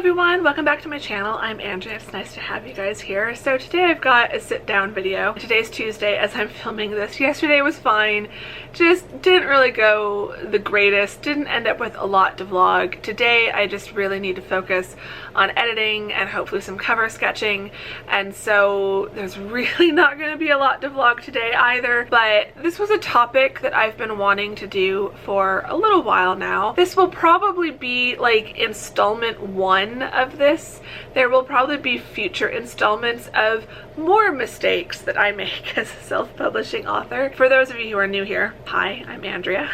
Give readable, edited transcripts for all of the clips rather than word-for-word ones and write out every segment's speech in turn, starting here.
everyone, welcome back to my channel. I'm Andrea. It's nice to have you guys here. So today I've got a sit down video. Today's Tuesday as I'm filming this. Yesterday was fine, just didn't really go the greatest, didn't end up with a lot to vlog. Today I just really need to focus on editing and hopefully some cover sketching, and so there's really not going to be a lot to vlog today either, but this was a topic that I've been wanting to do for a little while now. This will probably be like installment 1 of this. There will probably be future installments of more mistakes that I make as a self-publishing author. For those of you who are new here, hi, I'm Andrea.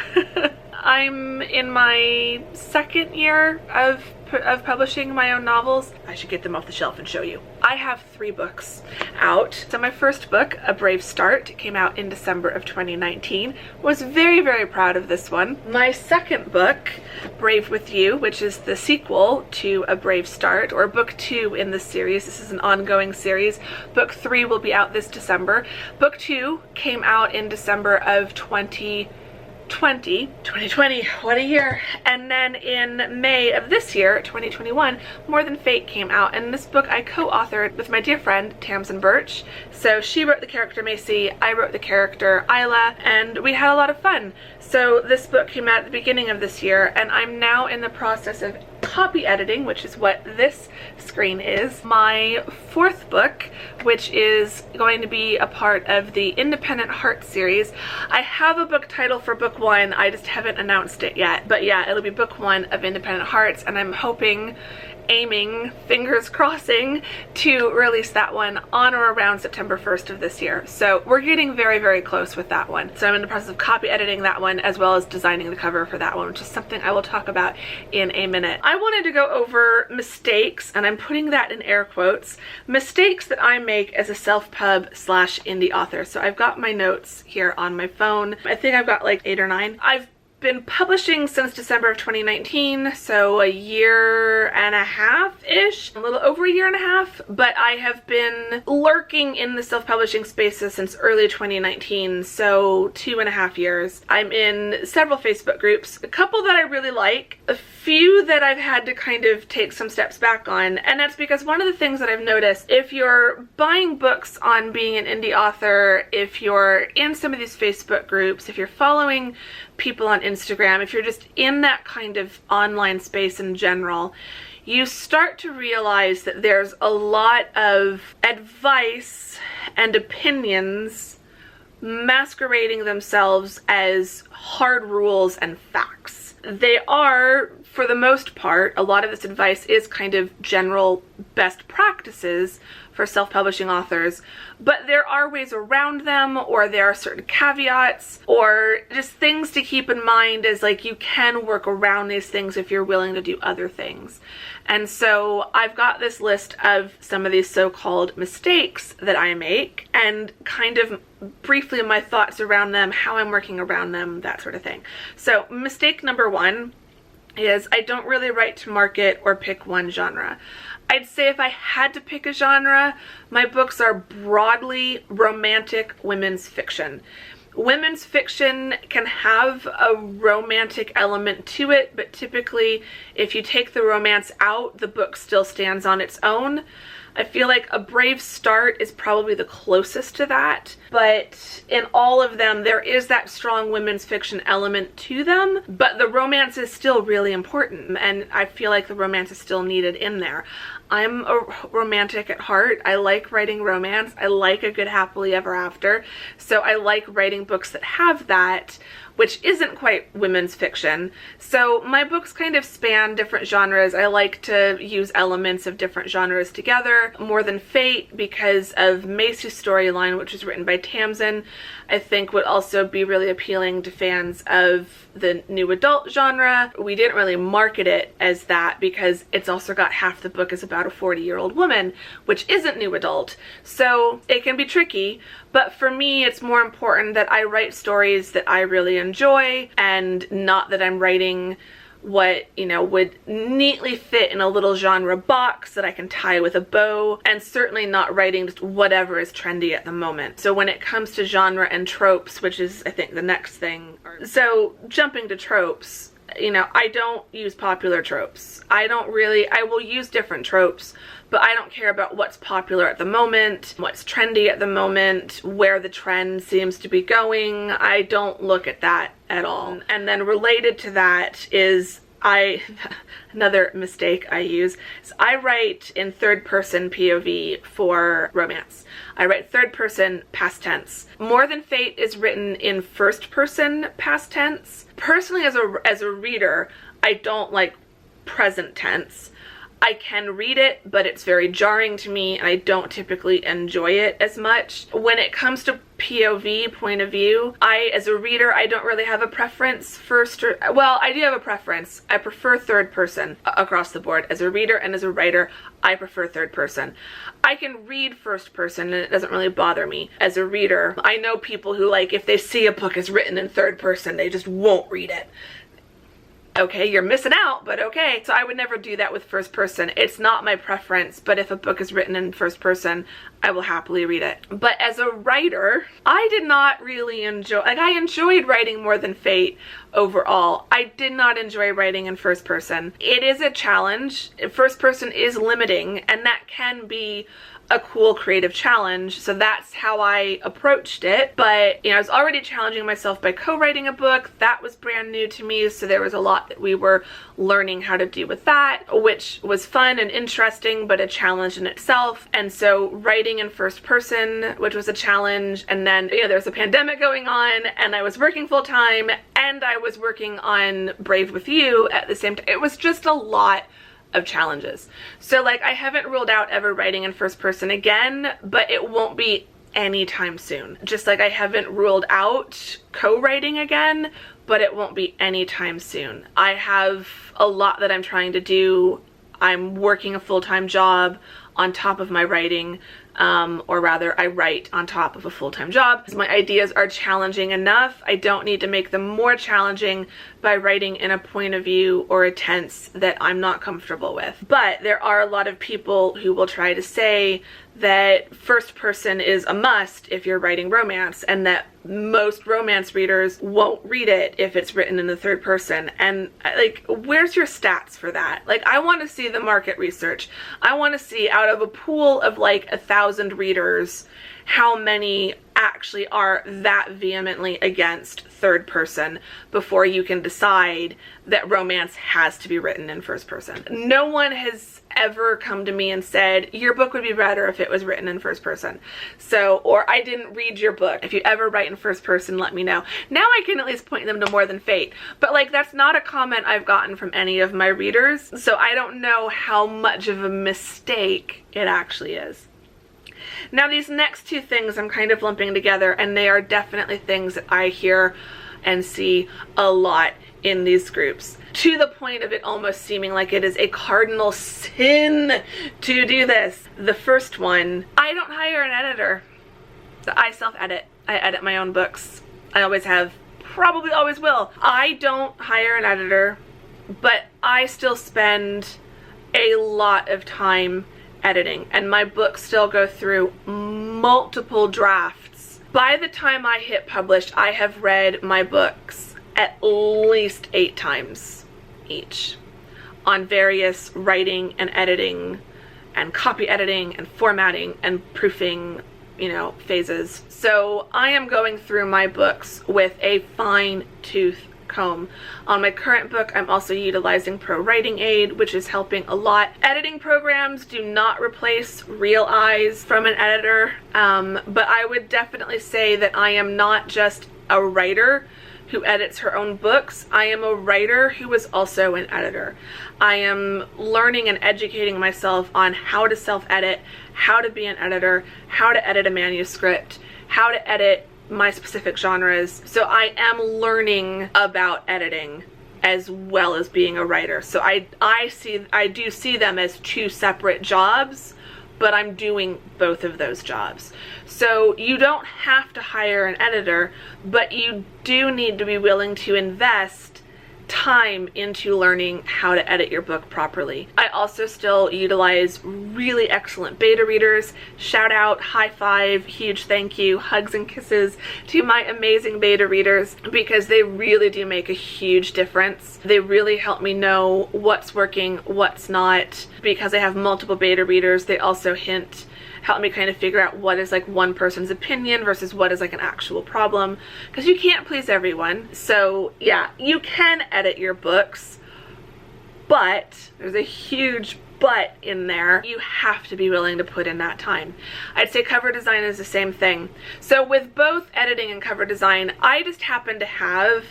I'm in my second year of publishing my own novels. I should get them off the shelf and show you. I have 3 books out. So my first book, A Brave Start, came out in December of 2019. Was very, very proud of this one. My second book, Brave With You, which is the sequel to A Brave Start, or book 2 in this series. This is an ongoing series. Book 3 will be out this December. Book 2 came out in December of 2020, what a year. And then in May of this year, 2021, More Than Fate came out, and this book I co-authored with my dear friend Tamsin Birch. So she wrote the character Macy, I wrote the character Isla, and we had a lot of fun. So this book came out at the beginning of this year, and I'm now in the process of copy editing, which is what this screen is. My 4th book, which is going to be a part of the Independent Heart series. I have a book title for book 1, I just haven't announced it yet. But yeah, it'll be book 1 of Independent Hearts, and I'm hoping, aiming, fingers crossing, to release that one on or around September 1st of this year. So we're getting very, very close with that one. So I'm in the process of copy editing that one as well as designing the cover for that one, which is something I will talk about in a minute. I wanted to go over mistakes, and I'm putting that in air quotes, mistakes that I make as a self-pub / indie author. So I've got my notes here on my phone. I think I've got like 8 or 9. I've been publishing since December of 2019, so a year and a half-ish, a little over a year and a half, but I have been lurking in the self-publishing spaces since early 2019, so 2.5 years. I'm in several Facebook groups, a couple that I really like, a few that I've had to kind of take some steps back on, and that's because one of the things that I've noticed, if you're buying books on being an indie author, if you're in some of these Facebook groups, if you're following people on Instagram, if you're just in that kind of online space in general, you start to realize that there's a lot of advice and opinions masquerading themselves as hard rules and facts. They are, for the most part, a lot of this advice is kind of general best practices for self-publishing authors, but there are ways around them, or there are certain caveats, or just things to keep in mind as like you can work around these things if you're willing to do other things. And so I've got this list of some of these so-called mistakes that I make, and kind of briefly my thoughts around them, how I'm working around them, that sort of thing. So mistake number 1 is I don't really write to market or pick one genre. I'd say if I had to pick a genre, my books are broadly romantic women's fiction. Women's fiction can have a romantic element to it, but typically if you take the romance out, the book still stands on its own. I feel like A Brave Start is probably the closest to that, but in all of them there is that strong women's fiction element to them, but the romance is still really important, and I feel like the romance is still needed in there. I'm a romantic at heart. I like writing romance. I like a good happily ever after, so I like writing books that have that, which isn't quite women's fiction. So my books kind of span different genres. I like to use elements of different genres together. More Than Fate, because of Macy's storyline, which was written by Tamsin, I think would also be really appealing to fans of the new adult genre. We didn't really market it as that because it's also got half the book is about a 40-year-old woman, which isn't new adult. So it can be tricky, but for me it's more important that I write stories that I really enjoy, and not that I'm writing what, you know, would neatly fit in a little genre box that I can tie with a bow, and certainly not writing just whatever is trendy at the moment. So when it comes to genre and tropes, which is I think the next thing, so jumping to tropes, you know, I don't use popular tropes. I will use different tropes, but I don't care about what's popular at the moment, what's trendy at the moment, where the trend seems to be going. I don't look at that at all. And then related to that is another mistake I use is I write in third person POV for romance. I write third person past tense. More Than Fate is written in first person past tense. Personally, as a reader, I don't like present tense. I can read it, but it's very jarring to me, and I don't typically enjoy it as much. When it comes to POV, point of view, as a reader, I don't really have a preference well, I do have a preference. I prefer third person across the board. As a reader and as a writer, I prefer third person. I can read first person and it doesn't really bother me. As a reader, I know people who, like, if they see a book is written in third person, they just won't read it. Okay, you're missing out, but okay. So I would never do that with first person. It's not my preference, but if a book is written in first person, I will happily read it. But as a writer, I did not really enjoy, like, I enjoyed writing More Than Fate overall. I did not enjoy writing in first person. It is a challenge. First person is limiting, and that can be a cool creative challenge, so that's how I approached it. But you know, I was already challenging myself by co-writing a book. That was brand new to me, so there was a lot that we were learning how to do with that, which was fun and interesting, but a challenge in itself. And so writing in first person, which was a challenge, and then, you know, there was a pandemic going on, and I was working full-time, and I was working on Brave With You at the same time. It was just a lot of challenges. So like, I haven't ruled out ever writing in first person again, but it won't be anytime soon. Just like I haven't ruled out co-writing again, but it won't be anytime soon. I have a lot that I'm trying to do. I'm working a full-time job on top of my writing, or rather I write on top of a full-time job. My ideas are challenging enough. I don't need to make them more challenging by writing in a point of view or a tense that I'm not comfortable with. But there are a lot of people who will try to say that first person is a must if you're writing romance, and that most romance readers won't read it if it's written in the third person. And like, where's your stats for that? Like, I want to see the market research. I want to see, out of a pool of like 1,000 readers, how many actually are that vehemently against third person before you can decide that romance has to be written in first person. No one has ever come to me and said, your book would be better if it was written in first person. So, or I didn't read your book. If you ever write in first person, let me know. Now I can at least point them to More Than Fate. But like, that's not a comment I've gotten from any of my readers. So I don't know how much of a mistake it actually is. Now these next two things I'm kind of lumping together, and they are definitely things that I hear and see a lot in these groups, to the point of it almost seeming like it is a cardinal sin to do this. The first one, I don't hire an editor. I self-edit. I edit my own books. I always have, probably always will. I don't hire an editor, but I still spend a lot of time editing, and my books still go through multiple drafts. By the time I hit published, I have read my books at least 8 times each, on various writing and editing and copy editing and formatting and proofing, you know, phases. So I am going through my books with a fine-tooth comb. On my current book, I'm also utilizing Pro Writing Aid, which is helping a lot. Editing programs do not replace real eyes from an editor, but I would definitely say that I am not just a writer who edits her own books. I am a writer who is also an editor. I am learning and educating myself on how to self-edit, how to be an editor, how to edit a manuscript, how to edit my specific genres. So I am learning about editing as well as being a writer. So I do see them as two separate jobs, but I'm doing both of those jobs. So you don't have to hire an editor, but you do need to be willing to invest time into learning how to edit your book properly. I also still utilize really excellent beta readers. Shout out, high five, huge thank you, hugs and kisses to my amazing beta readers, because they really do make a huge difference. They really help me know what's working, what's not. Because I have multiple beta readers, they also help me kind of figure out what is like one person's opinion versus what is like an actual problem, because you can't please everyone. So yeah, you can edit your books, but there's a huge but in there. You have to be willing to put in that time. I'd say cover design is the same thing. So with both editing and cover design, I just happen to have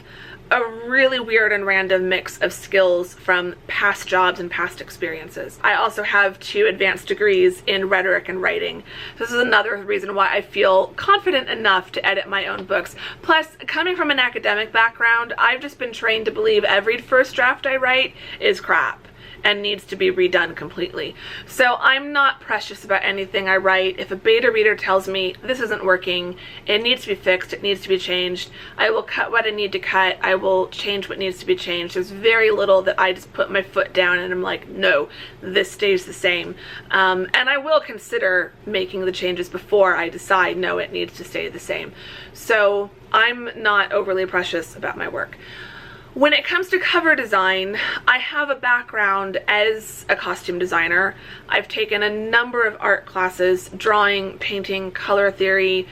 a really weird and random mix of skills from past jobs and past experiences. I also have 2 advanced degrees in rhetoric and writing. This is another reason why I feel confident enough to edit my own books. Plus, coming from an academic background, I've just been trained to believe every first draft I write is crap and needs to be redone completely. So I'm not precious about anything I write. If a beta reader tells me this isn't working, it needs to be fixed, it needs to be changed, I will cut what I need to cut, I will change what needs to be changed. There's very little that I just put my foot down and I'm like, no, this stays the same. And I will consider making the changes before I decide, no, it needs to stay the same. So I'm not overly precious about my work. When it comes to cover design, I have a background as a costume designer. I've taken a number of art classes, drawing, painting, color theory,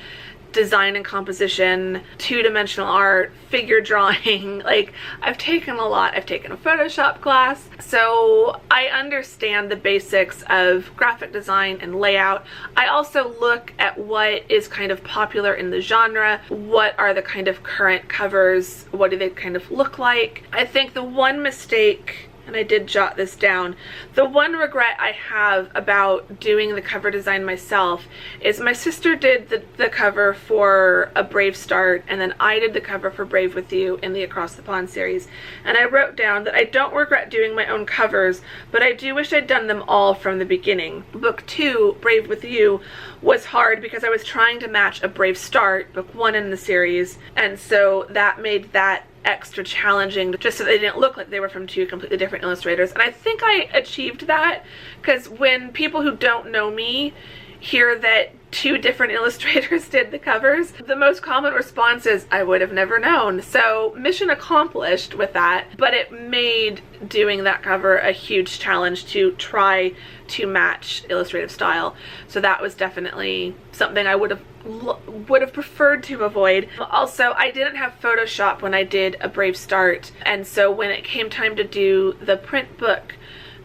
design and composition, 2-dimensional art, figure drawing. Like, I've taken a lot. I've taken a Photoshop class. So I understand the basics of graphic design and layout. I also look at what is kind of popular in the genre. What are the kind of current covers? What do they kind of look like? I think the one mistake, and I did jot this down, the one regret I have about doing the cover design myself is my sister did the cover for A Brave Start, and then I did the cover for Brave With You in the Across the Pond series. And I wrote down that I don't regret doing my own covers, but I do wish I'd done them all from the beginning. Book 2, Brave With You, was hard because I was trying to match A Brave Start, book 1 in the series, and so that made that extra challenging, just so they didn't look like they were from 2 completely different illustrators. And I think I achieved that, because when people who don't know me hear that 2 different illustrators did the covers, the most common response is, I would have never known. So mission accomplished with that, but it made doing that cover a huge challenge to try to match illustrative style. So that was definitely something I would have preferred to avoid. Also, I didn't have Photoshop when I did A Brave Start, and so when it came time to do the print book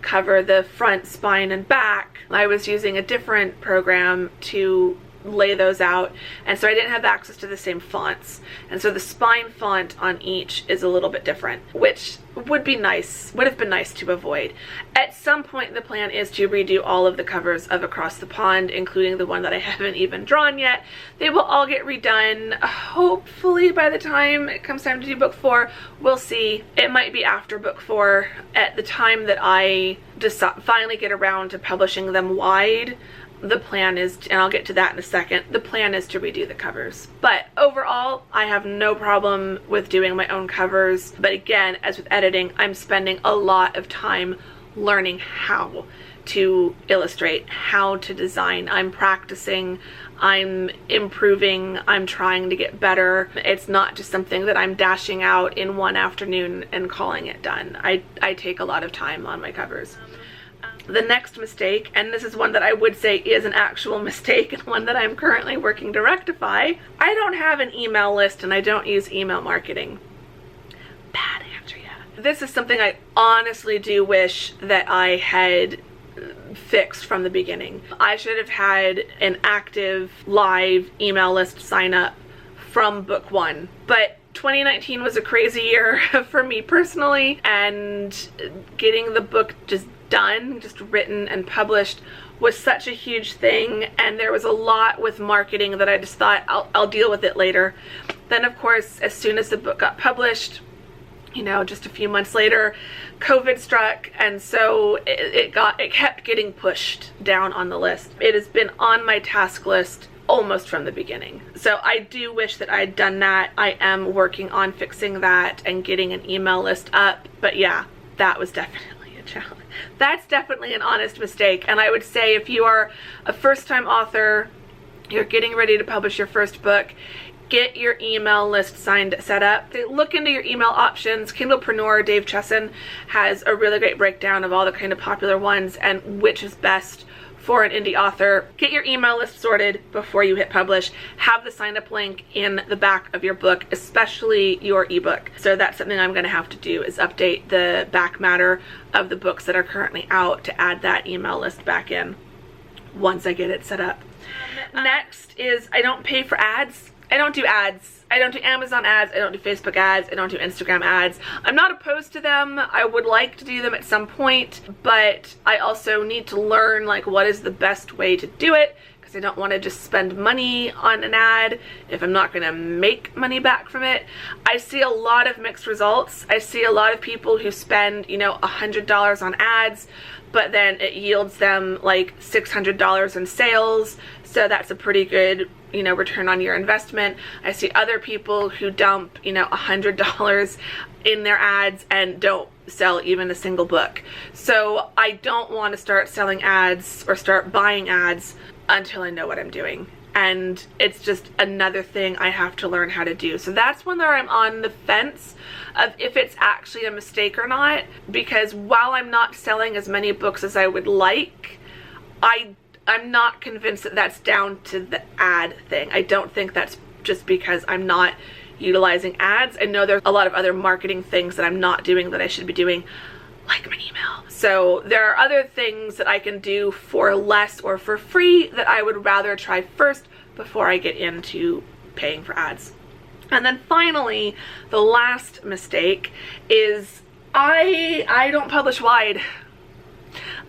cover, the front, spine, and back, I was using a different program to lay those out, and so I didn't have access to the same fonts, and so the spine font on each is a little bit different, which would have been nice to avoid. At some point, the plan is to redo all of the covers of Across the Pond, including the one that I haven't even drawn yet. They will all get redone, hopefully by the time it comes time to do book 4. We'll see. It might be after book 4, at the time that I finally get around to publishing them wide. The plan is, and I'll get to that in a second, the plan is to redo the covers. But overall, I have no problem with doing my own covers. But again, as with editing, I'm spending a lot of time learning how to illustrate, how to design. I'm practicing, I'm improving, I'm trying to get better. It's not just something that I'm dashing out in one afternoon and calling it done. I take a lot of time on my covers. The next mistake, and this is one that I would say is an actual mistake and one that I'm currently working to rectify, I don't have an email list and I don't use email marketing. Bad, Andrea. This is something I honestly do wish that I had fixed from the beginning. I should have had an active live email list sign up from book 1, but 2019 was a crazy year for me personally, and getting the book just done, just written and published, was such a huge thing, and there was a lot with marketing that I just thought I'll deal with it later. Then of course, as soon as the book got published, you know, just a few months later, COVID struck, and so it kept getting pushed down on the list. It has been on my task list almost from the beginning. So I do wish that I'd done that. I am working on fixing that and getting an email list up. But yeah, that was definitely a challenge. That's definitely an honest mistake. And I would say if you are a first-time author, you're getting ready to publish your first book, get your email list set up. Look into your email options. Kindlepreneur Dave Chesson has a really great breakdown of all the kind of popular ones and which is best for an indie author. Get your email list sorted before you hit publish. Have the sign up link in the back of your book, especially your ebook. So that's something I'm going to have to do, is update the back matter of the books that are currently out to add that email list back in once I get it set up. Next is I don't pay for ads. I don't do ads. I don't do Amazon ads. I don't do Facebook ads. I don't do Instagram ads. I'm not opposed to them. I would like to do them at some point, but I also need to learn like what is the best way to do it, because I don't want to just spend money on an ad if I'm not going to make money back from it. I see a lot of mixed results. I see a lot of people who spend, you know, $100 on ads, but then it yields them like $600 in sales. So that's a pretty good, you know, return on your investment. I see other people who dump, you know, $100 in their ads and don't sell even a single book. So I don't want to start selling ads or start buying ads until I know what I'm doing. And it's just another thing I have to learn how to do. So that's one where I'm on the fence of if it's actually a mistake or not, because while I'm not selling as many books as I would like, I'm not convinced that that's down to the ad thing. I don't think that's just because I'm not utilizing ads. I know there's a lot of other marketing things that I'm not doing that I should be doing, like my email. So there are other things that I can do for less or for free that I would rather try first before I get into paying for ads. And then finally, the last mistake is I don't publish wide.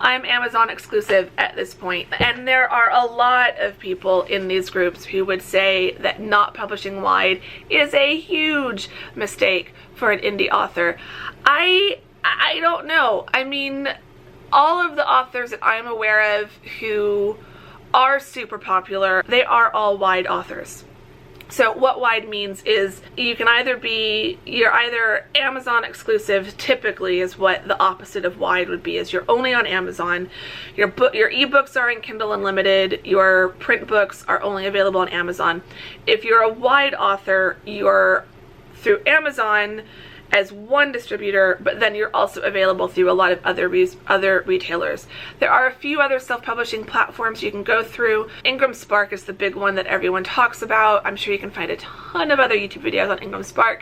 I'm Amazon exclusive at this point, and there are a lot of people in these groups who would say that not publishing wide is a huge mistake for an indie author. I don't know. I mean, all of the authors that I'm aware of who are super popular, they are all wide authors. So what wide means is you can you're either Amazon exclusive, typically is what the opposite of wide would be, is you're only on Amazon, your ebooks are in Kindle Unlimited, your print books are only available on Amazon. If you're a wide author, you're through Amazon as one distributor, but then you're also available through a lot of other retailers. There are a few other self-publishing platforms you can go through. Ingramspark is the big one that everyone talks about. I'm sure you can find a ton of other YouTube videos on Ingramspark.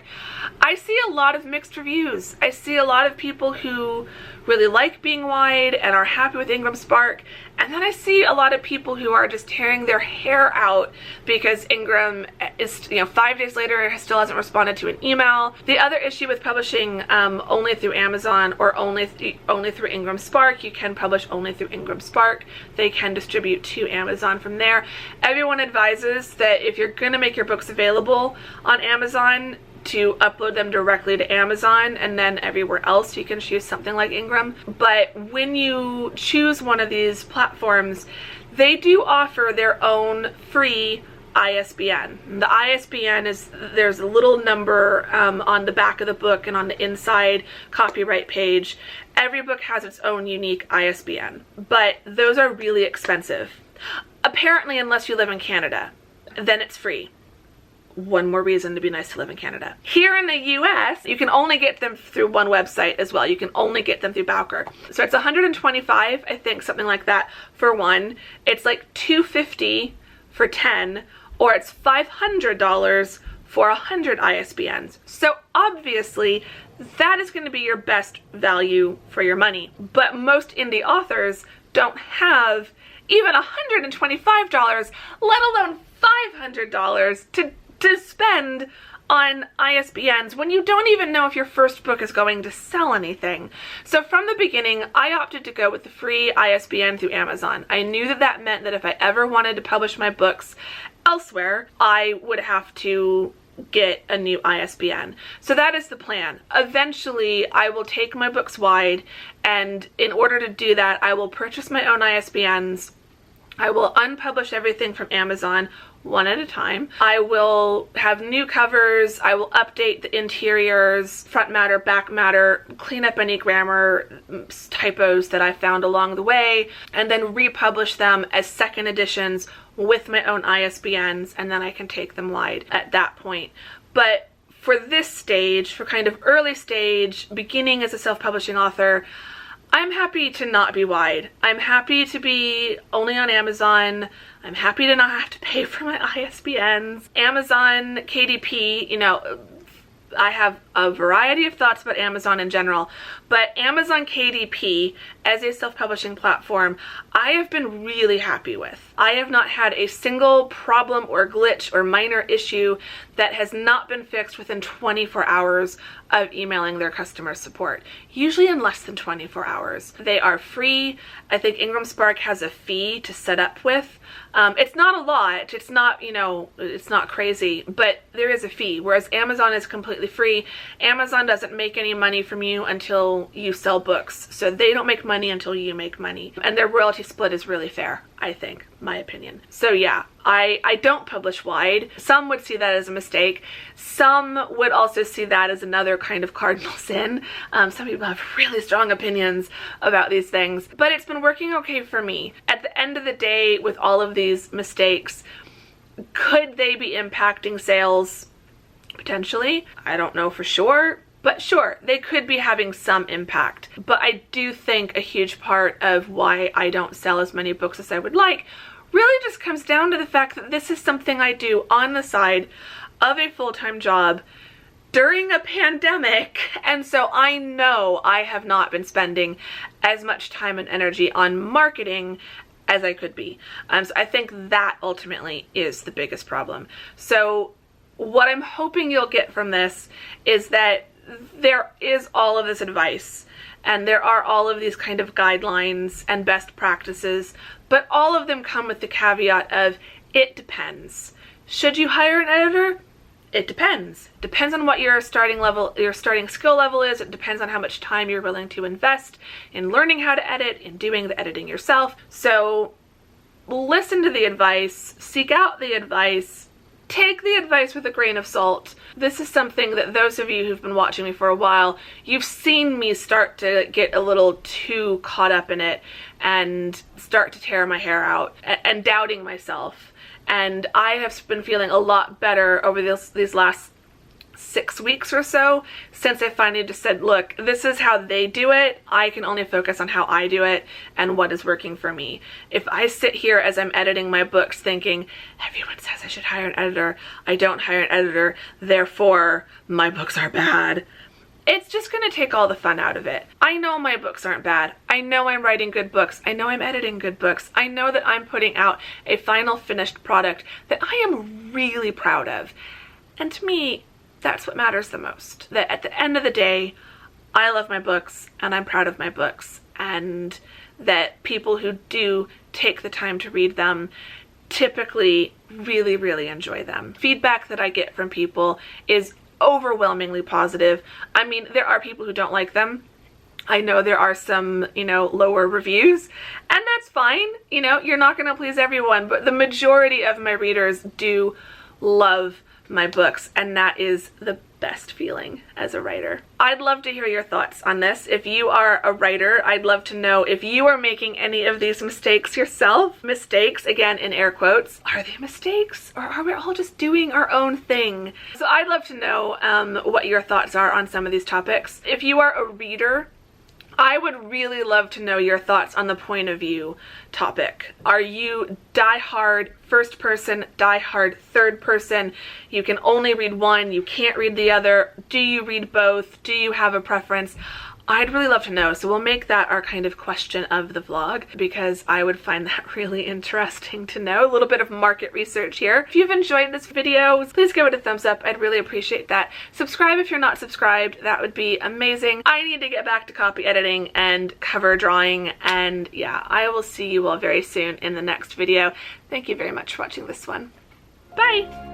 I see a lot of mixed reviews. I see a lot of people who really like being wide and are happy with Ingramspark, and then I see a lot of people who are just tearing their hair out because Ingram is, 5 days later still hasn't responded to an email. The other issue with publishing only through Amazon or only through Ingramspark, you can publish only through Ingramspark. They can distribute to Amazon from there. Everyone advises that if you're going to make your books available on Amazon, to upload them directly to Amazon, and then everywhere else you can choose something like Ingram. But when you choose one of these platforms, they do offer their own free ISBN. The ISBN is, there's a little number on the back of the book and on the inside copyright page. Every book has its own unique ISBN, but those are really expensive. Apparently, unless you live in Canada, then it's free. One more reason to be nice to live in Canada. Here in the US, you can only get them through one website as well. You can only get them through Bowker. So it's $125, I think, something like that for one. It's like $250 for 10, or it's $500 for 100 ISBNs. So obviously, that is going to be your best value for your money. But most indie authors don't have even $125, let alone $500 to spend on ISBNs when you don't even know if your first book is going to sell anything. So from the beginning, I opted to go with the free ISBN through Amazon. I knew that that meant that if I ever wanted to publish my books elsewhere, I would have to get a new ISBN. So that is the plan. Eventually, I will take my books wide, and in order to do that, I will purchase my own ISBNs. I will unpublish everything from Amazon one at a time. I will have new covers. I will update the interiors, front matter, back matter, clean up any grammar typos that I found along the way, and then republish them as second editions with my own ISBNs, and then I can take them wide at that point. But for this stage, for kind of early stage, beginning as a self-publishing author, I'm happy to not be wide. I'm happy to be only on Amazon. I'm happy to not have to pay for my ISBNs. Amazon, KDP, you know, I have a variety of thoughts about Amazon in general, but Amazon KDP as a self-publishing platform, I have been really happy with. I have not had a single problem or glitch or minor issue that has not been fixed within 24 hours of emailing their customer support, usually in less than 24 hours. They are free. I think Ingramspark has a fee to set up with. It's not a lot, it's not, you know, it's not crazy, but there is a fee, whereas Amazon is completely free. Amazon doesn't make any money from you until you sell books, so they don't make money until you make money, and their royalty split is really fair, I think, my opinion. So yeah, I don't publish wide. Some would see that as a mistake. Some would also see that as another kind of cardinal sin. Some people have really strong opinions about these things, but it's been working okay for me. At the end of the day, with all of these mistakes, could they be impacting sales? Potentially. I don't know for sure, but sure, they could be having some impact. But I do think a huge part of why I don't sell as many books as I would like really just comes down to the fact that this is something I do on the side of a full-time job during a pandemic, and so I know I have not been spending as much time and energy on marketing as I could be. So I think that ultimately is the biggest problem. So what I'm hoping you'll get from this is that there is all of this advice, and there are all of these kind of guidelines and best practices, but all of them come with the caveat of it depends. Should you hire an editor? It depends. Depends on what your starting skill level is. It depends on how much time you're willing to invest in learning how to edit, in doing the editing yourself. So listen to the advice, seek out the advice, take the advice with a grain of salt. This is something that those of you who've been watching me for a while, you've seen me start to get a little too caught up in it and start to tear my hair out and doubting myself. And I have been feeling a lot better over these last 6 weeks or so since I finally just said, look, this is how they do it. I can only focus on how I do it and what is working for me. If I sit here as I'm editing my books thinking, everyone says I should hire an editor, I don't hire an editor, therefore my books are bad, it's just going to take all the fun out of it. I know my books aren't bad. I know I'm writing good books. I know I'm editing good books. I know that I'm putting out a final finished product that I am really proud of. And to me, that's what matters the most. That at the end of the day, I love my books and I'm proud of my books, and that people who do take the time to read them typically really, really enjoy them. Feedback that I get from people is overwhelmingly positive. I mean, there are people who don't like them. I know there are some, you know, lower reviews, and that's fine. You know, you're not going to please everyone, but the majority of my readers do love my books, and that is the best feeling as a writer. I'd love to hear your thoughts on this. If you are a writer, I'd love to know if you are making any of these mistakes yourself. Mistakes, again, in air quotes. Are they mistakes, or are we all just doing our own thing? So I'd love to know what your thoughts are on some of these topics. If you are a reader, I would really love to know your thoughts on the point of view topic. Are you die-hard first person, die-hard third person? You can only read one, you can't read the other. Do you read both? Do you have a preference? I'd really love to know, so we'll make that our kind of question of the vlog, because I would find that really interesting to know. A little bit of market research here. If you've enjoyed this video, please give it a thumbs up. I'd really appreciate that. Subscribe if you're not subscribed. That would be amazing. I need to get back to copy editing and cover drawing, and yeah, I will see you all very soon in the next video. Thank you very much for watching this one. Bye!